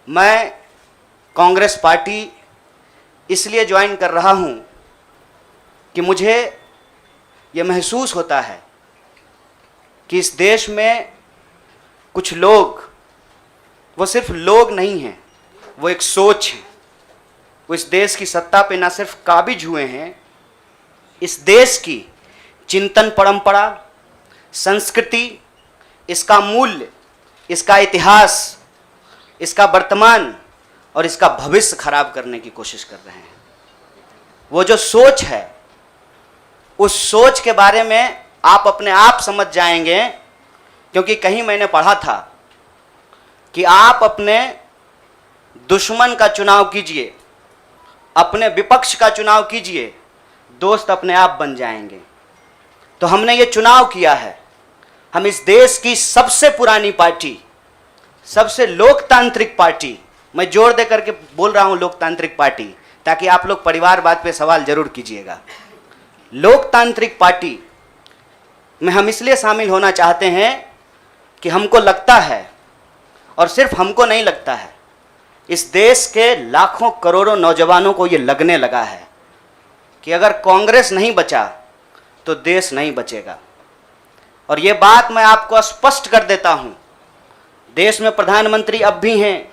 मैं कांग्रेस पार्टी इसलिए ज्वाइन कर रहा हूं कि मुझे ये महसूस होता है कि इस देश में कुछ लोग, वो सिर्फ लोग नहीं हैं, वो एक सोच है। वो इस देश की सत्ता पे ना सिर्फ काबिज हुए हैं, इस देश की चिंतन परंपरा, संस्कृति, इसका मूल्य, इसका इतिहास, इसका वर्तमान और इसका भविष्य खराब करने की कोशिश कर रहे हैं। वो जो सोच है, उस सोच के बारे में आप अपने आप समझ जाएंगे, क्योंकि कहीं मैंने पढ़ा था कि आप अपने दुश्मन का चुनाव कीजिए, अपने विपक्ष का चुनाव कीजिए, दोस्त अपने आप बन जाएंगे। तो हमने ये चुनाव किया है। हम इस देश की सबसे पुरानी पार्टी, सबसे लोकतांत्रिक पार्टी, मैं जोर दे करके बोल रहा हूं लोकतांत्रिक पार्टी, ताकि आप लोग परिवारवाद पे सवाल जरूर कीजिएगा। लोकतांत्रिक पार्टी में हम इसलिए शामिल होना चाहते हैं कि हमको लगता है, और सिर्फ हमको नहीं लगता है, इस देश के लाखों करोड़ों नौजवानों को ये लगने लगा है कि अगर कांग्रेस नहीं बचा तो देश नहीं बचेगा। और ये बात मैं आपको स्पष्ट कर देता हूं, देश में प्रधानमंत्री अब भी हैं,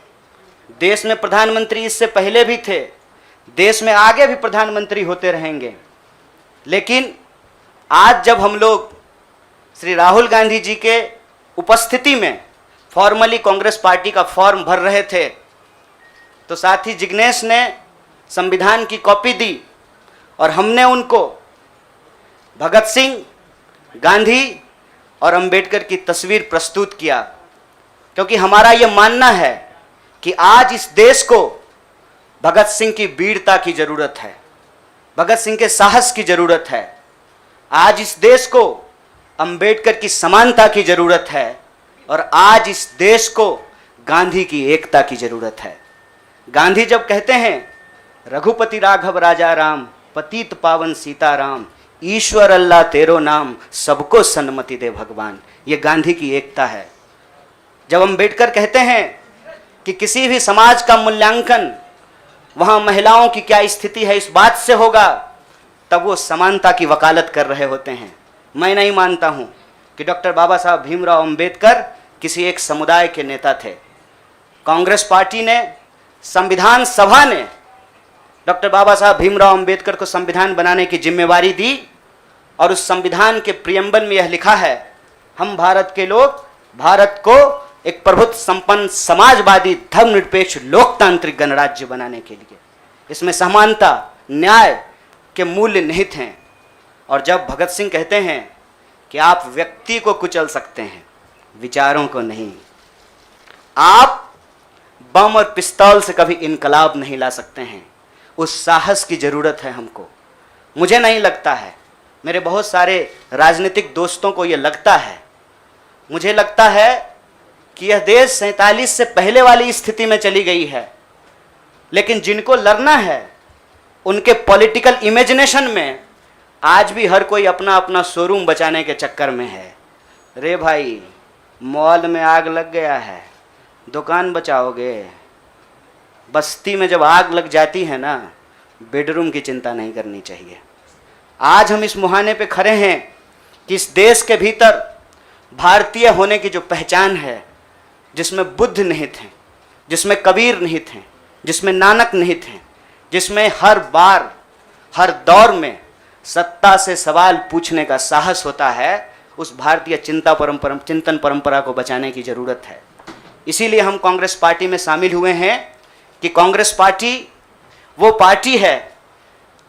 देश में प्रधानमंत्री इससे पहले भी थे, देश में आगे भी प्रधानमंत्री होते रहेंगे। लेकिन आज जब हम लोग श्री राहुल गांधी जी के उपस्थिति में फॉर्मली कांग्रेस पार्टी का फॉर्म भर रहे थे, तो साथी जिग्नेश ने संविधान की कॉपी दी और हमने उनको भगत सिंह, गांधी और अंबेडकर की तस्वीर प्रस्तुत किया, क्योंकि हमारा यह मानना है कि आज इस देश को भगत सिंह की वीरता की जरूरत है, भगत सिंह के साहस की जरूरत है। आज इस देश को अंबेडकर की समानता की जरूरत है, और आज इस देश को गांधी की एकता की जरूरत है। गांधी जब कहते हैं, रघुपति राघव राजा राम, पतित पावन सीताराम, ईश्वर अल्लाह तेरो नाम, सबको सन्मति दे भगवान, ये गांधी की एकता है। जब अंबेडकर कहते हैं कि किसी भी समाज का मूल्यांकन वहां महिलाओं की क्या स्थिति है इस बात से होगा, तब वो समानता की वकालत कर रहे होते हैं। मैं नहीं मानता हूं कि डॉक्टर बाबा साहब भीमराव अंबेडकर किसी एक समुदाय के नेता थे। कांग्रेस पार्टी ने, संविधान सभा ने डॉक्टर बाबा साहब भीमराव अंबेडकर को संविधान बनाने की जिम्मेवारी दी, और उस संविधान के प्रियम्बल में यह लिखा है, हम भारत के लोग भारत को एक प्रभुत्व संपन्न समाजवादी धर्मनिरपेक्ष लोकतांत्रिक गणराज्य बनाने के लिए। इसमें समानता, न्याय के मूल्य निहित हैं। और जब भगत सिंह कहते हैं कि आप व्यक्ति को कुचल सकते हैं, विचारों को नहीं, आप बम और पिस्तौल से कभी इनकलाब नहीं ला सकते हैं, उस साहस की जरूरत है हमको। मुझे नहीं लगता है, मेरे बहुत सारे राजनीतिक दोस्तों को यह लगता है। मुझे लगता है कि यह देश 47 से पहले वाली स्थिति में चली गई है, लेकिन जिनको लड़ना है उनके पॉलिटिकल इमेजिनेशन में आज भी हर कोई अपना अपना शोरूम बचाने के चक्कर में है। रे भाई, मॉल में आग लग गया है, दुकान बचाओगे? बस्ती में जब आग लग जाती है ना, बेडरूम की चिंता नहीं करनी चाहिए। आज हम इस मुहाने पे खड़े हैं कि इस देश के भीतर भारतीय होने की जो पहचान है, जिसमें बुद्ध निहित हैं, जिसमें कबीर निहित हैं, जिसमें नानक निहित हैं, जिसमें हर बार हर दौर में सत्ता से सवाल पूछने का साहस होता है, उस भारतीय चिंतन परंपरा को बचाने की जरूरत है। इसीलिए हम कांग्रेस पार्टी में शामिल हुए हैं कि कांग्रेस पार्टी वो पार्टी है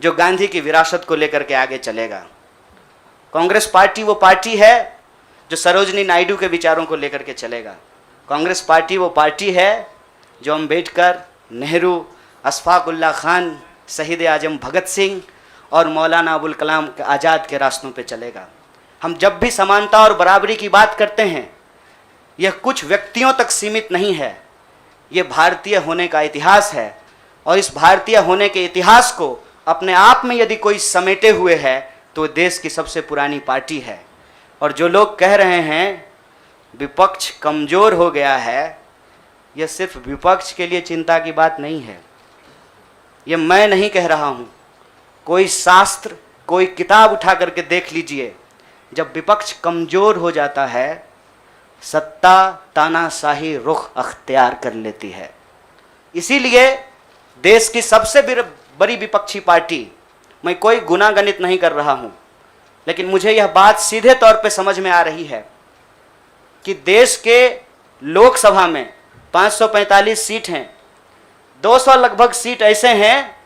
जो गांधी की विरासत को लेकर के आगे चलेगा। कांग्रेस पार्टी वो पार्टी है जो सरोजनी नायडू के विचारों को लेकर के चलेगा। कांग्रेस पार्टी वो पार्टी है जो अंबेडकर, नेहरू, अशफाक उल्लाह खान, शहीद आजम भगत सिंह और मौलाना अबुल कलाम आज़ाद के रास्तों पे चलेगा। हम जब भी समानता और बराबरी की बात करते हैं, यह कुछ व्यक्तियों तक सीमित नहीं है, यह भारतीय होने का इतिहास है। और इस भारतीय होने के इतिहास को अपने आप में यदि कोई समेटे हुए है तो देश की सबसे पुरानी पार्टी है। और जो लोग कह रहे हैं विपक्ष कमज़ोर हो गया है, यह सिर्फ विपक्ष के लिए चिंता की बात नहीं है। यह मैं नहीं कह रहा हूँ, कोई शास्त्र, कोई किताब उठा करके देख लीजिए। जब विपक्ष कमज़ोर हो जाता है, सत्ता तानाशाही रुख अख्तियार कर लेती है। इसीलिए देश की सबसे बड़ी विपक्षी पार्टी, मैं कोई गुनागणित नहीं कर रहा हूँ, लेकिन मुझे यह बात सीधे तौर पे समझ में आ रही है कि देश के लोकसभा में 545 सीट हैं, 200 लगभग सीट ऐसे हैं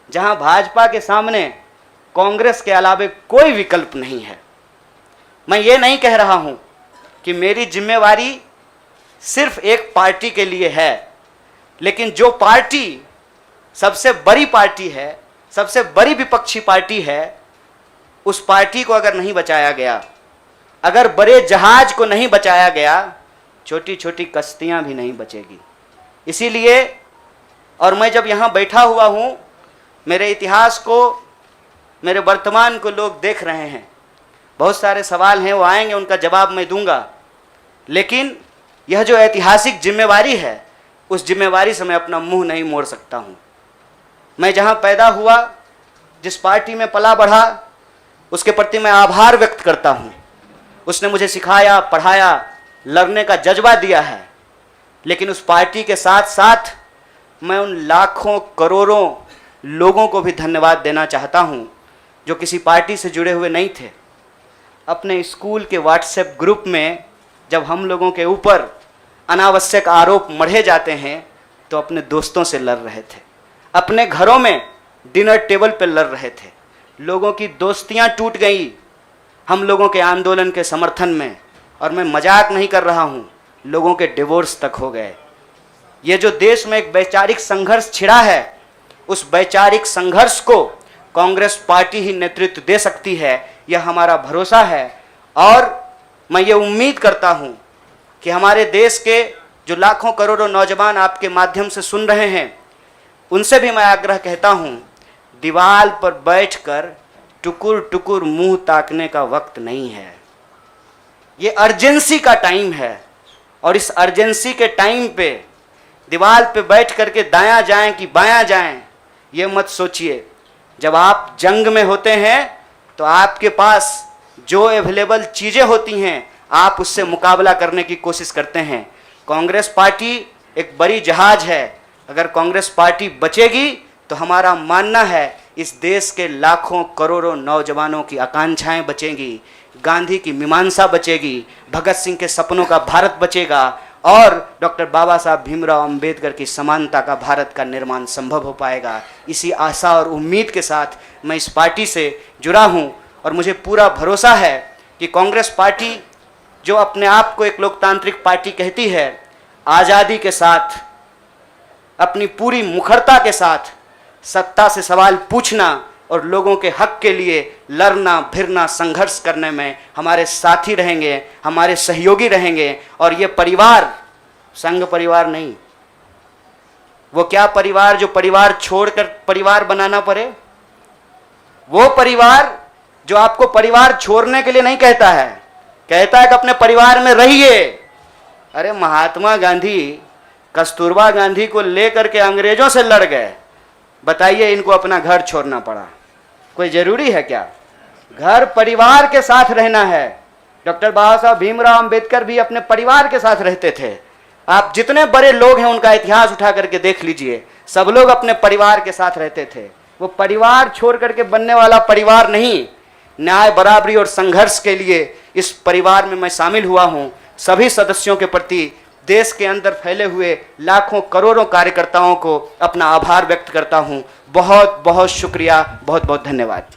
जहां भाजपा के सामने कांग्रेस के अलावे कोई विकल्प नहीं है। मैं ये नहीं कह रहा हूं कि मेरी जिम्मेवारी सिर्फ एक पार्टी के लिए है, लेकिन जो पार्टी सबसे बड़ी पार्टी है, सबसे बड़ी विपक्षी पार्टी है, उस पार्टी को अगर नहीं बचाया गया, अगर बड़े जहाज को नहीं बचाया गया, छोटी छोटी कश्तियां भी नहीं बचेगी। इसीलिए, और मैं जब यहाँ बैठा हुआ हूँ, मेरे इतिहास को, मेरे वर्तमान को लोग देख रहे हैं। बहुत सारे सवाल हैं, वो आएंगे, उनका जवाब मैं दूंगा, लेकिन यह जो ऐतिहासिक जिम्मेवारी है, उस जिम्मेवारी से मैं अपना मुंह नहीं मोड़ सकता हूँ। मैं जहाँ पैदा हुआ, जिस पार्टी में पला बढ़ा, उसके प्रति मैं आभार व्यक्त करता हूँ। उसने मुझे सिखाया, पढ़ाया, लड़ने का जज्बा दिया है। लेकिन उस पार्टी के साथ साथ मैं उन लाखों करोड़ों लोगों को भी धन्यवाद देना चाहता हूँ जो किसी पार्टी से जुड़े हुए नहीं थे। अपने स्कूल के व्हाट्सएप ग्रुप में जब हम लोगों के ऊपर अनावश्यक आरोप मढ़े जाते हैं तो अपने दोस्तों से लड़ रहे थे, अपने घरों में डिनर टेबल पर लड़ रहे थे। लोगों की दोस्तियां टूट गई हम लोगों के आंदोलन के समर्थन में, और मैं मजाक नहीं कर रहा हूं, लोगों के डिवोर्स तक हो गए। ये जो देश में एक वैचारिक संघर्ष छिड़ा है, उस वैचारिक संघर्ष को कांग्रेस पार्टी ही नेतृत्व दे सकती है, यह हमारा भरोसा है। और मैं ये उम्मीद करता हूं कि हमारे देश के जो लाखों करोड़ों नौजवान आपके माध्यम से सुन रहे हैं, उनसे भी मैं आग्रह कहता हूं, दीवार पर बैठकर टुकुर टुकुर मुंह ताकने का वक्त नहीं है। ये अर्जेंसी का टाइम है, और इस अर्जेंसी के टाइम पे दीवार पे बैठ करके दायां जाएं कि बायां जाएं, ये मत सोचिए। जब आप जंग में होते हैं तो आपके पास जो अवेलेबल चीज़ें होती हैं, आप उससे मुकाबला करने की कोशिश करते हैं। कांग्रेस पार्टी एक बड़ी जहाज है, अगर कांग्रेस पार्टी बचेगी तो हमारा मानना है इस देश के लाखों करोड़ों नौजवानों की आकांक्षाएं बचेंगी, गांधी की मीमांसा बचेगी, भगत सिंह के सपनों का भारत बचेगा, और डॉक्टर बाबा साहब भीमराव अंबेडकर की समानता का भारत का निर्माण संभव हो पाएगा। इसी आशा और उम्मीद के साथ मैं इस पार्टी से जुड़ा हूं, और मुझे पूरा भरोसा है कि कांग्रेस पार्टी जो अपने आप को एक लोकतांत्रिक पार्टी कहती है, आज़ादी के साथ, अपनी पूरी मुखरता के साथ सत्ता से सवाल पूछना और लोगों के हक के लिए लड़ना भिड़ना संघर्ष करने में हमारे साथी रहेंगे, हमारे सहयोगी रहेंगे। और ये परिवार संघ परिवार नहीं, वो क्या परिवार जो परिवार छोड़कर परिवार बनाना पड़े, वो परिवार जो आपको परिवार छोड़ने के लिए नहीं कहता है, कहता है कि अपने परिवार में रहिए। अरे महात्मा गांधी कस्तूरबा गांधी को लेकर के अंग्रेजों से लड़ गए, बताइए इनको अपना घर छोड़ना पड़ा। कोई जरूरी है क्या? घर परिवार के साथ रहना है। डॉक्टर बाबा साहब भीमराव अंबेडकर भी अपने परिवार के साथ रहते थे। आप जितने बड़े लोग हैं उनका इतिहास उठा करके देख लीजिए, सब लोग अपने परिवार के साथ रहते थे। वो परिवार छोड़ करके बनने वाला परिवार नहीं। न्याय, बराबरी और संघर्ष के लिए इस परिवार में मैं शामिल हुआ हूं। सभी सदस्यों के प्रति, देश के अंदर फैले हुए लाखों करोड़ों कार्यकर्ताओं को अपना आभार व्यक्त करता हूं। बहुत बहुत शुक्रिया, बहुत बहुत धन्यवाद।